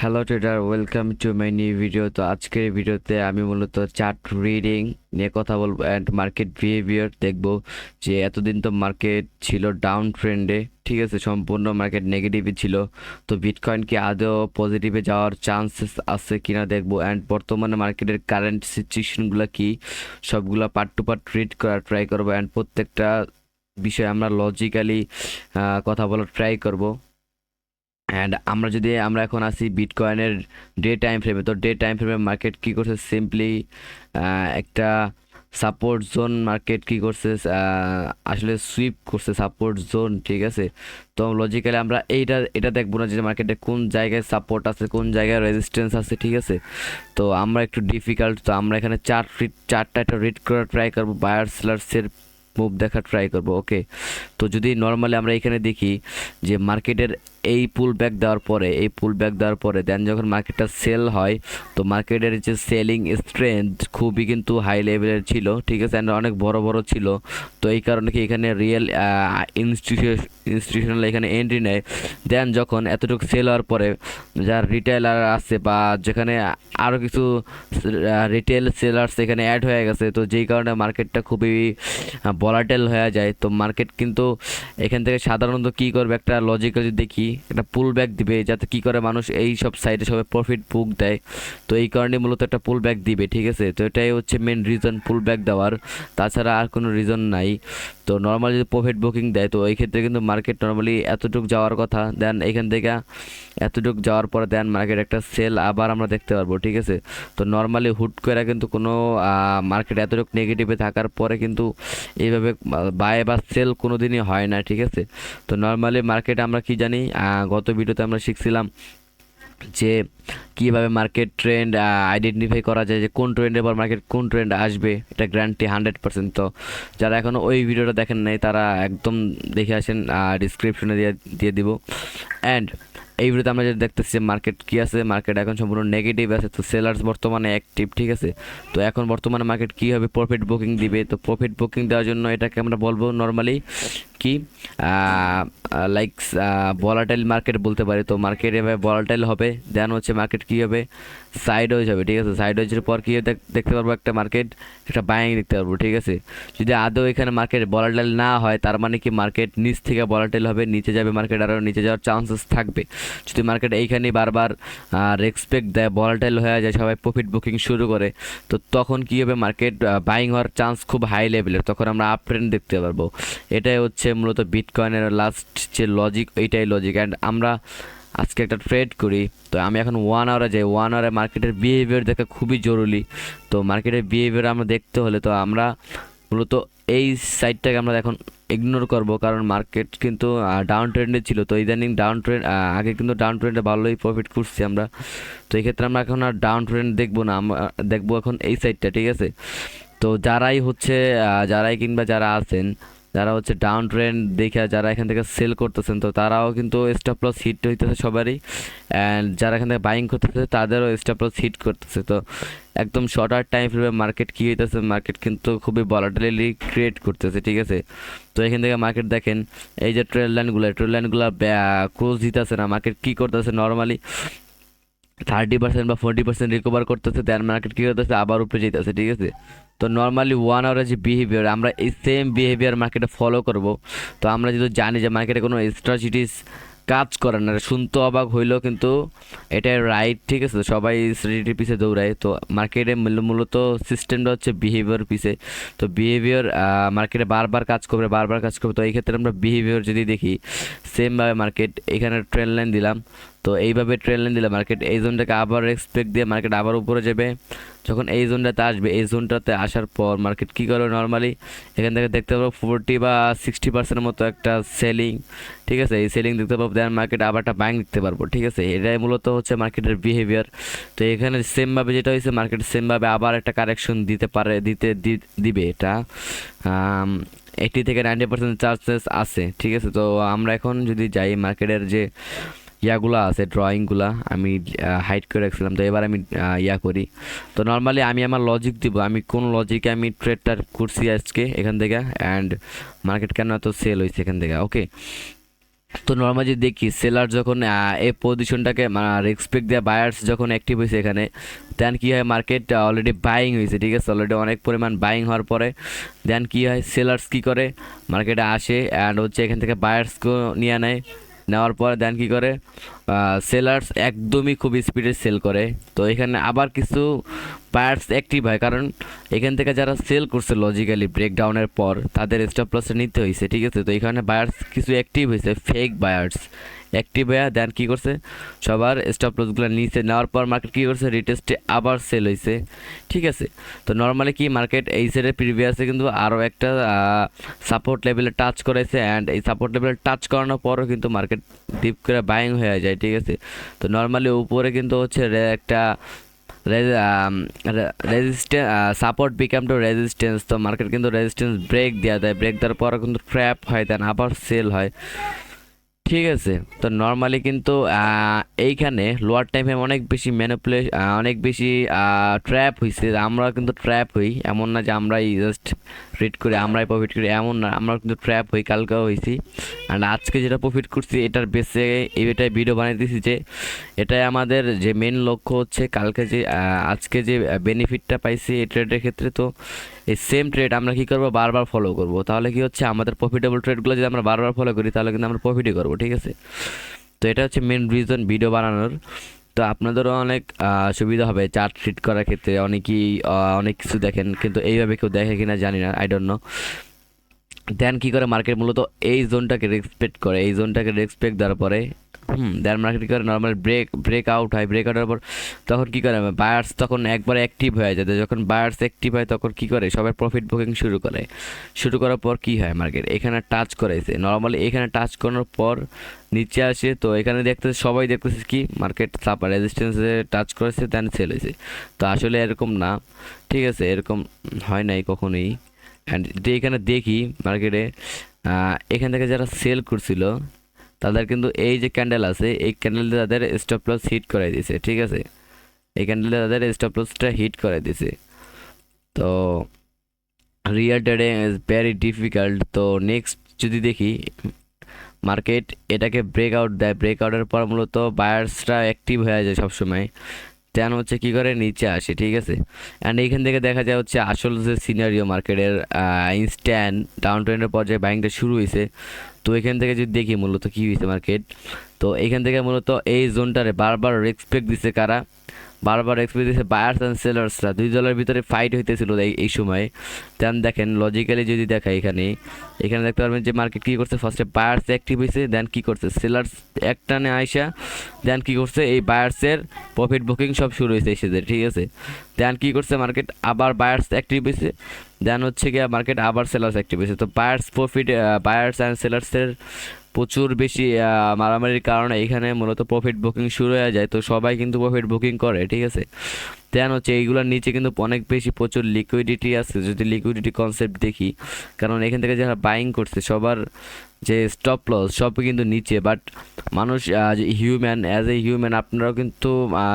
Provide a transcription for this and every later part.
Hello trader, welcome to my new video. তো আজকের ভিডিওতে আমি মূলত চার্ট রিডিং নিয়ে কথা বলবো অ্যান্ড মার্কেট বিহেভিয়ার দেখবো। যে এতদিন তো মার্কেট ছিল ডাউন ট্রেন্ডে, ঠিক আছে, সম্পূর্ণ মার্কেট নেগেটিভে ছিল। তো বিটকয়েন কি আদৌ পজিটিভে যাওয়ার চান্সেস আছে কিনা দেখবো, অ্যান্ড বর্তমানে মার্কেটের কারেন্ট সিচুয়েশনগুলো কি, সবগুলো পার্ট টু পার্ট রিড করার ট্রাই করবো, অ্যান্ড প্রত্যেকটা বিষয়ে আমরা লজিক্যালি কথা বলার ট্রাই করব। অ্যান্ড আমরা এখন আছি বিটকয়েনের ডে টাইম ফ্রেমে। তো ডে টাইম ফ্রেমে মার্কেট কি করছে, সিম্পলি একটা সাপোর্ট জোন মার্কেট কি করছে, আসলে সুইপ করছে সাপোর্ট জোন, ঠিক আছে। তো লজিক্যালি আমরা এটা দেখবো না যে মার্কেটে কোন জায়গায় সাপোর্ট আছে, কোন জায়গায় রেজিস্ট্যান্স আছে, ঠিক আছে। তো আমরা একটু ডিফিকাল্ট, তো আমরা এখানে চারটা একটা রিড করার ট্রাই করবো, বায়ার সেলার্সের মুভ দেখার ট্রাই করবো, ওকে। তো যদি নর্মালি আমরা এখানে দেখি যে মার্কেটের এই পুল ব্যাক দেওয়ার পরে দেন যখন মার্কেটটা সেল হয়, তো মার্কেটের যে সেলিং স্ট্রেংথ খুবই কিন্তু হাই লেভেলের ছিল, ঠিক আছে, অ্যান্ড অনেক বড় বড় ছিল। তো এই কারণে কি এখানে রিয়েল ইনস্টিটিউশনাল এখানে এন্ট্রি নেয়। দেন যখন এতটুকু সেল হওয়ার পরে যারা রিটেলার আছে বা যেখানে আরও কিছু রিটেল সেলার্স এখানে অ্যাড হয়ে গেছে, তো যেই কারণে মার্কেটটা খুবই ভলাটাইল হয়ে যায়। তো মার্কেট কিন্তু এখান থেকে সাধারণত কি করবে, একটা লজিক্যাল যদি দেখি, একটা পুল ব্যাক দিবে, যাতে কি করে মানুষ এই সব সাইডে সবাই প্রফিট বুক দেয়। তো এই কারণে মূলত একটা পুল ব্যাক দিবে, ঠিক আছে। তো এটাই হচ্ছে মেন রিজন পুল ব্যাক দেওয়ার, তাছাড়া আর কোনো রিজন নাই। তো নর্মালি যদি প্রফিট বুকিং দেয়, তো এই ক্ষেত্রে কিন্তু মার্কেট নর্মালি এতটুকু যাওয়ার কথা, দেন এখান থেকে এতটুকু যাওয়ার পরে দেন মার্কেট একটা সেল আবার আমরা দেখতে পারবো, ঠিক আছে। তো নর্মালি হুট করে কিন্তু কোনো মার্কেট এতটুকু নেগেটিভে থাকার পরে কিন্তু এইভাবে বাই বা সেল কোনো দিনই হয় না, ঠিক আছে। তো নর্মালি মার্কেট আমরা কি জানি, গত ভিডিওতে আমরা শিখছিলাম যে কীভাবে মার্কেট ট্রেন্ড আইডেন্টিফাই করা যায়, যে কোন ট্রেন্ডের পর মার্কেট কোন ট্রেন্ড আসবে, এটা গ্যারান্টি 100%। তো যারা এখনও ওই ভিডিওটা দেখেন নাই তারা একদম দেখে আসেন, ডিসক্রিপশনে দিয়ে দিয়ে দিব। অ্যান্ড এই ভিডিওতে আমরা যেটা দেখতেছি যে মার্কেট কী আছে, মার্কেট এখন সম্পূর্ণ নেগেটিভ আছে। তো সেলার্স বর্তমানে অ্যাক্টিভ, ঠিক আছে। তো এখন বর্তমানে মার্কেট কীভাবে প্রফিট বুকিং দিবে, তো প্রফিট বুকিং দেওয়ার জন্য এটাকে আমরা বলবো নর্মালি কি, লাইক ভলাটাইল মার্কেট বলতে পারি। তো মার্কেট এভাবে ভলাটাইল হবে, দেন হচ্ছে মার্কেট কী হবে, সাইড ওয়েজ হবে, ঠিক আছে। সাইড ওয়েজের পর কী দেখতে পারবো, একটা মার্কেট একটা বাইং দেখতে পারবো, ঠিক আছে। যদি আদৌ এখানে মার্কেট ভলাটাইল না হয়, তার মানে কি মার্কেট নিচ থেকে ভলাটাইল হবে, নিচে যাবে, মার্কেট আরও নিচে যাওয়ার চান্সেস থাকবে। যদি মার্কেট এইখানেই বারবার রেসপেক্ট দেয়, ভলাটাইল হয়ে যায়, সবাই প্রফিট বুকিং শুরু করে, তো তখন কী হবে, মার্কেট বাইং হওয়ার চান্স খুব হাই লেভেলের, তখন আমরা আপ ট্রেন্ড দেখতে পারবো। এটাই হচ্ছে মূলত বিটকয়েনের লাস্ট যে লজিক, এইটাই লজিক। অ্যান্ড আমরা আজকে একটা ট্রেড করি। তো আমি এখন 1 আওয়ারে যাই, 1 আওয়ারে মার্কেটের বিহেভিয়ার দেখা খুবই জরুরি। তো মার্কেটের বিহেভিয়ার আমরা দেখতে হলে তো আমরা মূলত এই সাইডটাকে আমরা এখন ইগনোর করব, কারণ মার্কেট কিন্তু ডাউন ট্রেন্ডে ছিল। তো ইদানিং ডাউন ট্রেন্ড, আগে কিন্তু ডাউন ট্রেন্ডে ভালোই প্রফিট করছি আমরা। তো এই ক্ষেত্রে আমরা এখন আর ডাউন ট্রেন্ড দেখবো না, আমরা দেখবো এখন এই সাইডটা, ঠিক আছে। তো যারাই কিংবা যারা আছেন, যারা হচ্ছে ডাউন ট্রেন্ড দেখে যারা এখান থেকে সেল করতেছেন, তো তারাও কিন্তু স্টপ লস হিট হইতেছে সবারই। অ্যান্ড যারা এখান থেকে বাইং করতেছে তাদেরও স্টপ লস হিট করতেছে। তো একদম শর্টার টাইম ফ্রেমে মার্কেট কী হইতেছে, মার্কেট কিন্তু খুবই ভলাটিলিটি ক্রিয়েট করতেছে, ঠিক আছে। তো এখান থেকে মার্কেট দেখেন, এই যে ট্রেড লাইনগুলো ক্লোজ দিতেছে না, মার্কেট কী করতেছে, নর্মালি 30% বা 40% রিকভার করতেছে, দেন মার্কেট কী করতেছে, আবার উপরে যেতেছে, ঠিক আছে। তো নর্মালি 1 আওয়ারের যে বিহেভিয়ার, আমরা এই সেম বিহেভিয়ার মার্কেটে ফলো করব। তো আমরা যদি জানি যে মার্কেটে কোনো স্ট্র্যাটেজিস কাজ করে না, শুনতে অবাক হইলেও কিন্তু এটাই রাইট, ঠিক আছে। সবাই স্ট্র্যাটেজির পিছে দৌড়ায়, তো মার্কেটে মূলত সিস্টেমটা হচ্ছে বিহেভিয়ার পিছে। তো বিহেভিয়ার মার্কেটে বারবার কাজ করবে। তো এই ক্ষেত্রে আমরা বিহেভিয়ার যদি দেখি, সেমভাবে মার্কেট এখানে ট্রেন লাইন দিলাম, তো এইভাবে ট্রেন লাইন দিলে মার্কেট এই জোনটাকে আবার রেসপেক্ট দিয়ে মার্কেট আবার উপরে যাবে। যখন এই জোনটাতে আসবে, এই জোনটাতে আসার পর মার্কেট কী করবে, নর্মালি এখান থেকে দেখতে পাবো 40 বা 60% মতো একটা সেলিং, ঠিক আছে। এই সেলিং দেখতে পাবো, দেন মার্কেট আবার একটা বাইং দেখতে পারবো, ঠিক আছে। এটাই মূলত হচ্ছে মার্কেটের বিহেভিয়ার। তো এখানে সেমভাবে যেটা হয়েছে, মার্কেট সেমভাবে আবার একটা কারেকশন দিবে। এটা 80 থেকে 90% চান্সেস আছে, ঠিক আছে। তো আমরা এখন যদি যাই মার্কেটের যে ইয়াগুলা আছে, ড্রয়িংগুলা আমি হাইড করে রাখছিলাম, তো এবার আমি করি। তো নর্মালি আমি আমার লজিক দিব, আমি কোন লজিকে আমি ট্রেডটা করছি আজকে এখান থেকে, অ্যান্ড মার্কেট কেন এত সেল হয়েছে এখান থেকে, ওকে। তো নর্মালি যদি দেখি সেলার যখন এই পজিশনটাকে রেসপেক্ট দেওয়া বায়ার্স যখন অ্যাক্টিভ হয়েছে এখানে, দেন কী হয় মার্কেট অলরেডি বাইং হয়েছে, ঠিক আছে, অলরেডি অনেক পরিমাণ বাইং হওয়ার পরে দেন কী হয় সেলার্স কী করে মার্কেটে আসে অ্যান্ড হচ্ছে এখান থেকে বায়ার্সকেও নিয়ে নেয়, নেওয়ার পর দেন কী করে সেলার্স একদমই খুব স্পিডে সেল করে। তো এখানে আবার কিছু বায়ার্স অ্যাক্টিভ হয়, কারণ এখান থেকে যারা সেল করছে লজিক্যালি ব্রেকডাউনের পর তাদের স্টপ লসে নিতে হয়েছে, ঠিক আছে। তো এখানে বায়ার্স কিছু অ্যাক্টিভ হয়েছে, ফেক বায়ার্স অ্যাক্টিভ হয়ে দেন কী করছে সবার স্টপ লসগুলো নিচে নেওয়ার পর মার্কেট কী করছে রিটেস্টে আবার সেল হয়েছে, ঠিক আছে। তো নর্মালি কি মার্কেট এই সাইডে প্রিভিয়াসে কিন্তু আরও একটা সাপোর্ট লেভেলে টাচ করেছে অ্যান্ড এই সাপোর্ট লেভেলে টাচ করানোর পরও কিন্তু মার্কেট ডিপ করে বাইং হয়ে যায়, ঠিক আছে। তো নর্মালি উপরে কিন্তু হচ্ছে একটা resistance support become to resistance, তো মার্কেট কিন্তু রেজিস্ট্যান্স ব্রেক দেওয়া দেয়, ব্রেক দেওয়ার পর কিন্তু ট্র্যাপ হয় দেন আবার সেল হয়, ঠিক আছে। তো নর্মালি কিন্তু এইখানে লোয়ার টাইমে অনেক বেশি অনেক বেশি ট্র্যাপ হয়েছে, আমরা কিন্তু ট্র্যাপ হই, এমন না যে আমরাই জাস্ট রিড করি আমরাই প্রফিট করি এমন না, আমরা কিন্তু ট্র্যাপ হই, কালকেও হয়েছি অ্যান্ড আজকে যেটা প্রফিট করছি এটার বেসে এটাই ভিডিও বানিয়ে দিয়েছি যে এটাই আমাদের যে মেন লক্ষ্য হচ্ছে কালকে যে আজকে যে বেনিফিটটা পাইছি এই ট্রেডের ক্ষেত্রে। তো এই সেম ট্রেড আমরা কী করবো বারবার ফলো করব, তাহলে কি হচ্ছে আমাদের প্রফিটেবল ট্রেডগুলো যদি আমরা বারবার ফলো করি তাহলে কিন্তু আমরা প্রফিটই করবো, ঠিক আছে। তো এটা হচ্ছে মেন রিজন ভিডিও বানানোর। তো আপনাদেরও অনেক সুবিধা হবে চার্ট ট্রিট করার ক্ষেত্রে, অনেকেই অনেক কিছু দেখেন কিন্তু এইভাবে কেউ দেখে কিনা জানি না, আই ডোন্ট নো। দেন কী করে মার্কেট মূলত এই জোনটাকে রেসপেক্ট করে, এই জোনটাকে রেসপেক্ট দেওয়ার পরে দেন মার্কেট কী করে নর্মাল ব্রেক আউট হয়, ব্রেক আউটের পর তখন কী করে বায়ার্স তখন একবার অ্যাক্টিভ হয়ে যায়, যখন বায়ার্স অ্যাক্টিভ হয় তখন কী করে সবাই প্রফিট বুকিং শুরু করার পর কী হয় মার্কেট এখানে টাচ করেছে, নর্মালি এখানে টাচ করানোর পর নিচে আসে। তো এখানে দেখতেছে সবাই দেখতেছে কি মার্কেট সাপোর্ট রেজিস্ট্যান্সে টাচ করেছে দেন সেল হয়েছে। তো আসলে এরকম না, ঠিক আছে, এরকম হয় নাই কখনোই। অ্যান্ড যদি এখানে দেখি মার্কেটে এখান থেকে যারা সেল করছিল তাদের কিন্তু এই যে ক্যান্ডেল আছে এই ক্যান্ডেলটা তাদের স্টপ লস হিট করে দিয়েছে, ঠিক আছে, এই ক্যান্ডেলটা তাদের স্টপ লসটা হিট করে দিয়েছে। তো real trading is very difficult. তো নেক্সট যদি দেখি মার্কেট এটাকে ব্রেকআউট দেয়, ব্রেকআউটের পর মূলত বায়ার্সরা অ্যাক্টিভ হয়ে যায় সবসময়, দেন হচ্ছে কী করে নিচে আসে, ঠিক আছে। অ্যান্ড এইখান থেকে দেখা যায় হচ্ছে আসল যে সিনারিও মার্কেটের ইনস্ট্যান্ট ডাউন ট্রেন্ডের পর্যায়ে বাইংটা শুরু হয়েছে। তো এখান থেকে যদি দেখি মূলত কী হয়েছে মার্কেট, তো এখান থেকে মূলত এই জোনটারে বারবার রেসপেক্ট দিছে কারা, বারবার এক্সপেক্ট দিচ্ছে বায়ার্স অ্যান্ড সেলার্সরা, দুই দলের ভিতরে ফাইট হইতেছিল এই সময়। দেন দেখেন লজিক্যালি যদি দেখায় এখানে এখানে দেখতে পারবেন যে মার্কেট কী করছে ফার্স্টে বায়ার্স অ্যাক্টিভ হয়েছে দেন কী করছে সেলার্স একটানে আইসা দেন কী করছে এই বায়ার্সের প্রফিট বুকিং সব শুরু হয়েছে এসেছে, ঠিক আছে। দেন কী করছে মার্কেট আবার বায়ার্স অ্যাক্টিভ হয়েছে দেন হচ্ছে গিয়ে মার্কেট আবার সেলার্স অ্যাক্টিভ হয়েছে। তো বায়ার্স অ্যান্ড সেলার্সের প্রচুর বেশি মারামারির কারণে এখানে মূলত প্রফিট বুকিং শুরু হয়ে যায়। তো সবাই কিন্তু প্রফিট বুকিং করে, ঠিক আছে। দেন হচ্ছে এইগুলোর নিচে কিন্তু অনেক বেশি প্রচুর লিকুইডিটি আছে যদি লিকুইডিটি কনসেপ্ট দেখি, কারণ এখান থেকে যারা বাইং করছে সবার যে স্টপ লস সব কিন্তু নিচে, বাট মানুষ হিউম্যান অ্যাজ এ হিউম্যান আপনারাও কিন্তু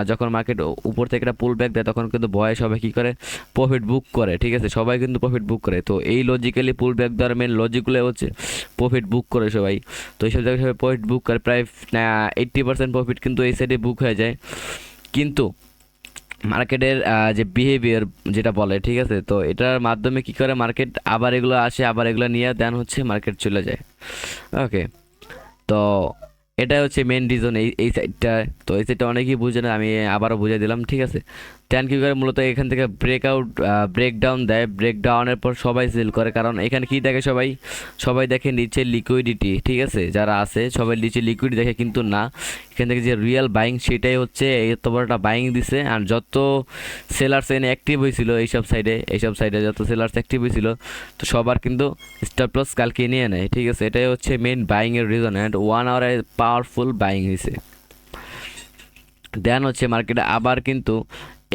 যখন মার্কেট উপর থেকে একটা পুল ব্যাক দেয় তখন কিন্তু ভয়ে সবাই কী করে প্রফিট বুক করে, ঠিক আছে, সবাই কিন্তু প্রফিট বুক করে। তো এই লজিক্যালি পুল ব্যাক দেওয়ার মেন লজিকগুলো হচ্ছে প্রফিট বুক করে সবাই। তো এইসব জায়গায় সবাই প্রফিট বুক করে, প্রায় 80% প্রফিট কিন্তু এই সাইডে বুক হয়ে যায়। কিন্তু মার্কেটের যে বিহেভিয়ার যেটা বলে, ঠিক আছে, তো এটার মাধ্যমে কী করে মার্কেট আবার এগুলো আসে আবার এগুলো নিয়ে দেন হচ্ছে মার্কেট চলে যায়, ওকে। তো এটাই হচ্ছে মেন রিজন এই সাইডটা। তো এই সাইডটা অনেকেই বুঝে না, আমি আবারও বুঝিয়ে দিলাম, ঠিক আছে। দেন কী করে মূলত এখান থেকে ব্রেকডাউন দেয়, ব্রেকডাউনের পর সবাই সেল করে, কারণ এখানে কি দেখে সবাই দেখে নিচে লিকুইডিটি, ঠিক আছে, যারা আছে সবাই নিচে লিকুইড দেখে, কিন্তু না, এখান থেকে যে রিয়েল বাইং সেটাই হচ্ছে এত বড় একটা বাইং দিছে। আর যত সেলার্স এনে অ্যাক্টিভ হয়েছিল এইসব সাইডে যত সেলার্স অ্যাক্টিভ হয়েছিল তো সবার কিন্তু স্টপ লস কালকে নিয়ে নেয়, ঠিক আছে। এটাই হচ্ছে মেন বাইংয়ের রিজন অ্যান্ড 1 আওয়ারে পাওয়ারফুল বাইং হয়েছে। দেন হচ্ছে মার্কেটে আবার কিন্তু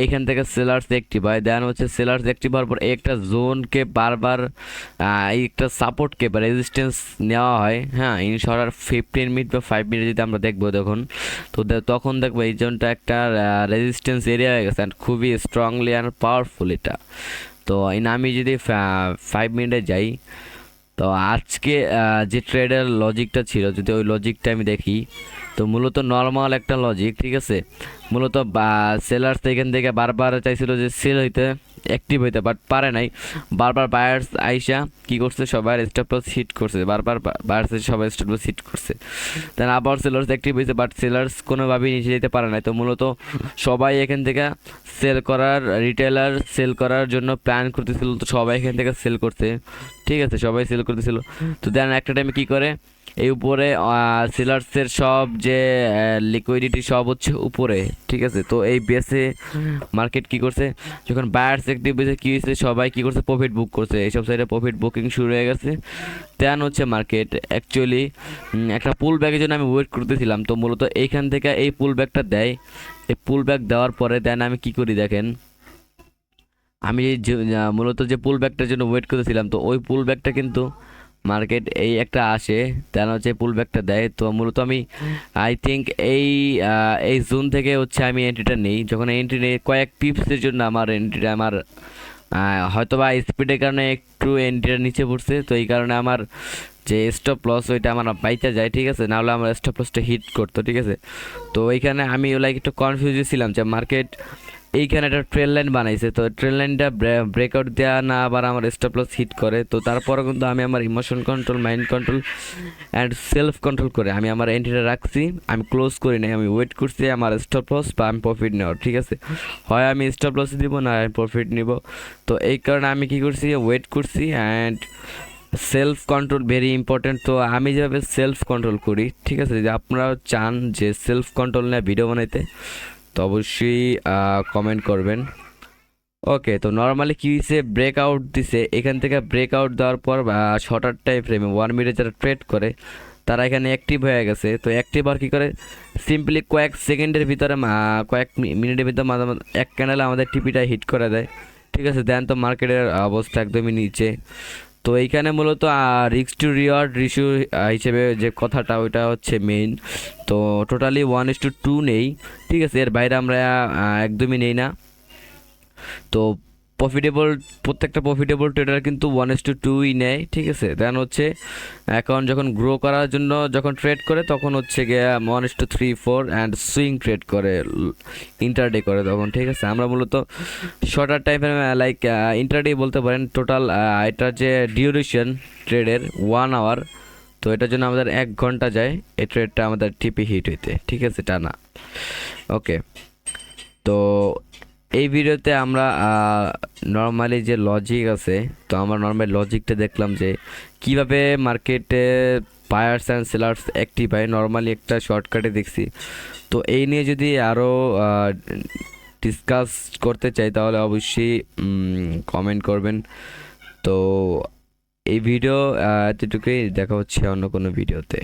এখান থেকে সেলার্স অ্যাক্টিভ হয়, দেন হচ্ছে সেলার্স অ্যাক্টিভ হওয়ার পর একটা জোনকে বারবার এই একটা সাপোর্টকে বা রেজিস্ট্যান্স নেওয়া হয়, হ্যাঁ, ইনশর্ট 15 মিনিট বা 5 মিনিট যদি আমরা দেখবো তখন দেখবো এই জোনটা একটা রেজিস্ট্যান্স এরিয়া হয়ে গেছে অ্যান্ড খুবই স্ট্রংলি অ্যান্ড পাওয়ারফুল এটা। তো আমি যদি 5 মিনিটে যাই তো আজকে যে ট্রেডের লজিকটা ছিল, যদি ওই লজিকটা আমি দেখি, তো মূলত নর্মাল একটা লজিক, ঠিক আছে। মূলত সেলার্স এখান থেকে বারবার চাইছিল যে সেল হইতে, অ্যাক্টিভ হইতে, বাট পারে নাই। বারবার বায়ার্স আইসা কি করছে, সবার স্টপ লস হিট করছে, বারবার বায়ার্স সবাই স্টপ লস হিট করছে। দেন আবার সেলার্স অ্যাক্টিভ হয়েছে, বাট সেলার্স কোনোভাবেই নিচে যেতে পারে নাই। তো মূলত সবাই এখান থেকে সেল করার, রিটেলার সেল করার জন্য প্ল্যান করতেছিল, তো সবাই এখান থেকে সেল করছে, ঠিক আছে, সবাই সেল করতেছিল। তো দেন একটা টাইমে কী করে, এই উপরে সেলার্সের সব যে লিকুইডিটি সব হচ্ছে উপরে, ঠিক আছে। তো এই বেসে মার্কেট কি করছে, যখন বায়ার্স অ্যাক্টিভ হয়েছে কী হয়েছে, সবাই কি করছে, প্রফিট বুক করছে, এইসব সাইডে প্রফিট বুকিং শুরু হয়ে গেছে। দেন হচ্ছে মার্কেট অ্যাকচুয়ালি একটা পুল ব্যাকের জন্য আমি ওয়েট করতেছিলাম। তো মূলত এইখান থেকে এই পুল ব্যাকটা দেয়, এই পুল ব্যাক দেওয়ার পরে দেন আমি কি করি দেখেন, আমি মূলত যে পুল ব্যাকটার জন্য ওয়েট করেছিলাম, তো ওই পুল ব্যাকটা কিন্তু মার্কেট এই একটা আসে, দেন হচ্ছে পুল ব্যাকটা দেয়। তো মূলত আমি আই থিঙ্ক এই জোন থেকে হচ্ছে আমি এন্ট্রিটা নেই। যখন এন্ট্রি নেই কয়েক পিপসের জন্য আমার এন্ট্রিটা আমার হয়তো বা স্পিডের কারণে একটু এন্ট্রিটা নিচে পড়ছে, তো এই কারণে আমার যে স্টপ লস ওইটা আমার বাইতে যায়, ঠিক আছে, নাহলে আমার স্টপ লসটা হিট করতো, ঠিক আছে। তো এইখানে আমি লাইক একটু কনফিউজ ছিলাম যে মার্কেট এইখানে একটা ট্রেন লাইন বানাইছে, তো ট্রেন লাইনটা ব্রেকআউট দেওয়া না আবার আমার স্টপ লস হিট করে। তো তারপরে কিন্তু আমি আমার emotion control, mind control and self control করে আমি আমার এন্ট্রিটা রাখছি, আমি ক্লোজ করি নাই, আমি ওয়েট করছি আমার স্টপ লস বা আমি প্রফিট নেওয়ার, ঠিক আছে। হয় আমি স্টপ লস দিব না আমি প্রফিট নিব। তো এই কারণে আমি কি করছি, ওয়েট করছি। And self control very important. তো আমি যেভাবে সেলফ কন্ট্রোল করি, ঠিক আছে, যদি আপনারাও চান যে সেলফ কন্ট্রোল নিয়ে ভিডিও বানাইতে, তো অবশ্যই কমেন্ট করবেন। ওকে, তো নর্মালি কী হয়েছে, ব্রেকআউট দিছে, এখান থেকে ব্রেকআউট দেওয়ার পর শর্টার টাইম ফ্রেমে 1 মিনিটে যারা ট্রেড করে তারা এখানে অ্যাক্টিভ হয়ে গেছে। তো অ্যাক্টিভ আর কী করে, সিম্পলি কয়েক সেকেন্ডের ভিতরে কয়েক মিনিটের ভিতরে মাঝে মাঝে এক ক্যান্ডেলে আমাদের টিপিটা হিট করে দেয়, ঠিক আছে। দেন তো মার্কেটের অবস্থা একদমই নিচে। তো এইখানে মূলত রিস্ক টু রিওয়ার্ড রিস্যু হিসেবে যে কথাটা ওইটা হচ্ছে মেইন। তো টোটালি 1:2 নেই, ঠিক আছে, এর বাইরে আমরা একদমই নেই না। তো প্রফিটেবল, প্রত্যেকটা প্রফিটেবল ট্রেডার কিন্তু 1:2ই নেয়, ঠিক আছে। দেন হচ্ছে এখন যখন গ্রো করার জন্য যখন ট্রেড করে তখন হচ্ছে গিয়ে 1:3-4 অ্যান্ড সুইং ট্রেড করে, ইন্টারডে করে তখন, ঠিক আছে। আমরা মূলত শর্টার টাইমে লাইক ইন্টারডে বলতে পারেন। টোটাল এটার যে ডিউরেশন ট্রেডের 1 আওয়ার, তো এটার জন্য আমাদের 1 ঘন্টা যায় এই ট্রেডটা আমাদের টিপি হিট হইতে, ঠিক আছে, টানা। ওকে, তো এই ভিডিওতে আমরা নর্মালি যে লজিক আছে, তো আমরা নর্মালি লজিকটা দেখলাম যে কিভাবে মার্কেটে বায়ার্স অ্যান্ড সেলার্স অ্যাক্টিভ হয়, নর্মালি একটা শর্টকাটে দেখছি। তো এই নিয়ে যদি আরও ডিসকাস করতে চাই তাহলে অবশ্যই কমেন্ট করবেন। তো এই ভিডিও এতটুকুই, দেখা হচ্ছে অন্য কোনো ভিডিওতে।